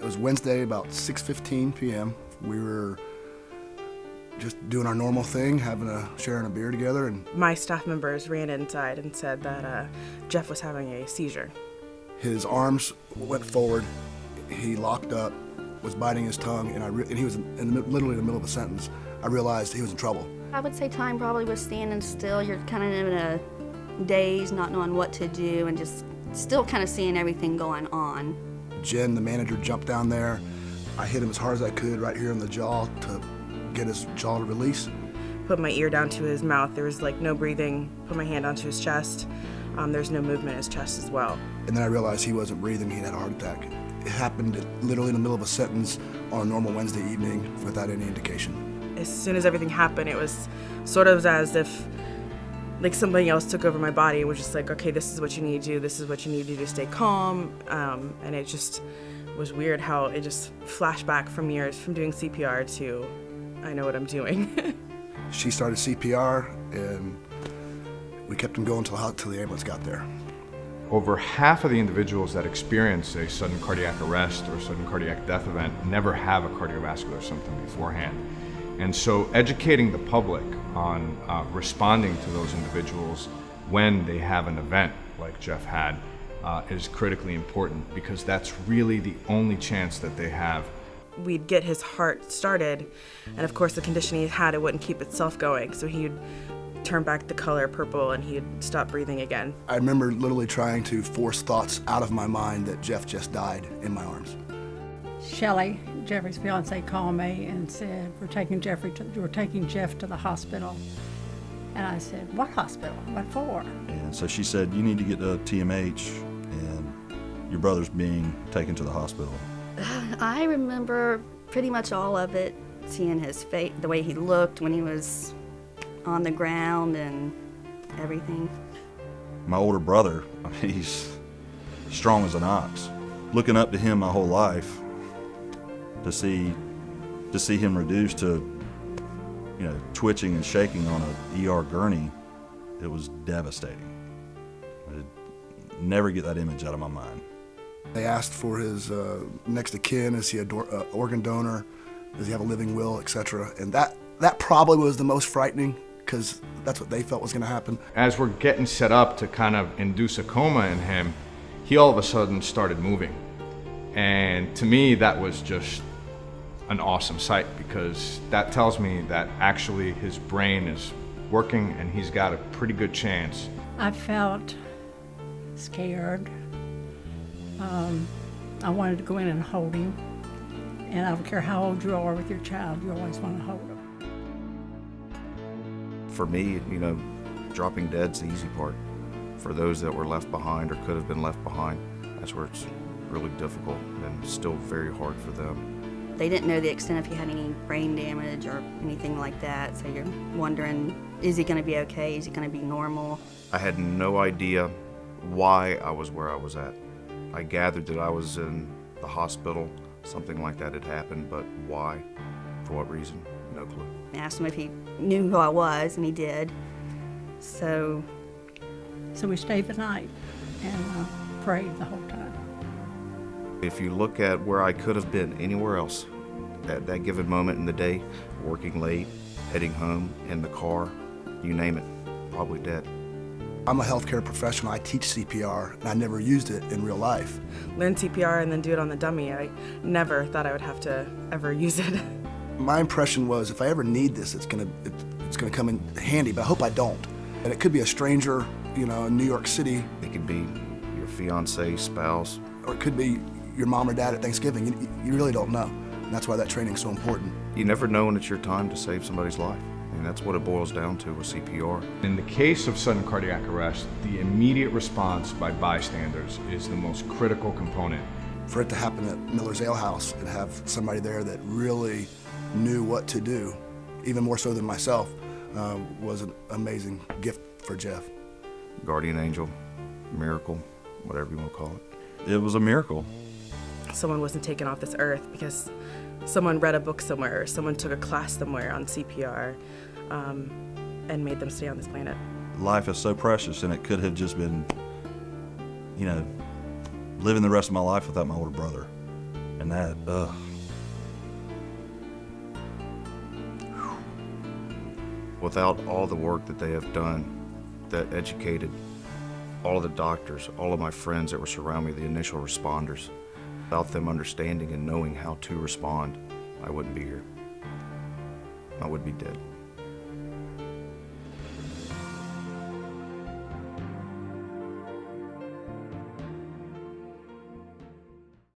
It was Wednesday about 6:15 p.m. We were just doing our normal thing, sharing a beer together. And my staff members ran inside and said that Geoff was having a seizure. His arms went forward, he locked up, was biting his tongue, and he was literally in the middle of a sentence. I realized he was in trouble. I would say time probably was standing still. You're kind of in a daze, not knowing what to do, and just still kind of seeing everything going on. Jen, the manager, jumped down there. I hit him as hard as I could right here in the jaw to get his jaw to release. Put my ear down to his mouth. There was like no breathing. Put my hand onto his chest. There's no movement in his chest as well. And then I realized he wasn't breathing. He had a heart attack. It happened literally in the middle of a sentence on a normal Wednesday evening without any indication. As soon as everything happened, it was sort of as if like something else took over my body and was just like, okay, this is what you need to do. This is what you need to do to stay calm. And it just was weird how it just flashed back from years from doing CPR to I know what I'm doing. She started CPR, and we kept him going till the ambulance got there. Over half of the individuals that experience a sudden cardiac arrest or sudden cardiac death event never have a cardiovascular symptom beforehand. And so educating the public on responding to those individuals when they have an event like Geoff had is critically important, because that's really the only chance that they have. We'd get his heart started, and of course the condition he had, it wouldn't keep itself going, so he'd turn back the color purple and he'd stop breathing again. I remember literally trying to force thoughts out of my mind that Geoff just died in my arms. Shelley, Jeffrey's fiance, called me and said, we're taking Geoff to the hospital. And I said, what hospital? What for? And so she said, you need to get to TMH, and your brother's being taken to the hospital. I remember pretty much all of it, seeing his face, the way he looked when he was on the ground and everything. My older brother, he's strong as an ox. Looking up to him my whole life, to see him reduced to, twitching and shaking on an ER gurney, it was devastating. I'd never get that image out of my mind. They asked for his next of kin, is he an organ donor, does he have a living will, etc. And that probably was the most frightening, because that's what they felt was going to happen. As we're getting set up to kind of induce a coma in him, he all of a sudden started moving. And to me, that was just an awesome sight, because that tells me that actually his brain is working and he's got a pretty good chance. I felt scared. I wanted to go in and hold him. And I don't care how old you are with your child, you always want to hold him. For me, dropping dead's the easy part. For those that were left behind or could have been left behind, that's where it's really difficult and still very hard for them. They didn't know the extent if he had any brain damage or anything like that, so you're wondering, is he going to be okay? Is he going to be normal? I had no idea why I was where I was at. I gathered that I was in the hospital, something like that had happened, but why? For what reason? No clue. I asked him if he knew who I was, and he did. So we stayed the night and prayed the whole time. If you look at where I could have been anywhere else at that given moment in the day, working late, heading home, in the car, you name it, probably dead. I'm a healthcare professional. I teach CPR, and I never used it in real life. Learn CPR and then do it on the dummy. I never thought I would have to ever use it. My impression was, if I ever need this, it's gonna come in handy, but I hope I don't. And it could be a stranger, in New York City. It could be your fiance, spouse. Or it could be your mom or dad at Thanksgiving. You really don't know. And that's why that training's so important. You never know when it's your time to save somebody's life. And that's what it boils down to with CPR. In the case of sudden cardiac arrest, the immediate response by bystanders is the most critical component. For it to happen at Miller's Ale House and have somebody there that really knew what to do, even more so than myself, was an amazing gift for Geoff. Guardian angel, miracle, whatever you want to call it. It was a miracle. Someone wasn't taken off this earth because someone read a book somewhere or someone took a class somewhere on CPR and made them stay on this planet. Life is so precious, and it could have just been, living the rest of my life without my older brother. And that, Without all the work that they have done, that educated all of the doctors, all of my friends that were surrounding me, the initial responders, without them understanding and knowing how to respond, I wouldn't be here. I would be dead.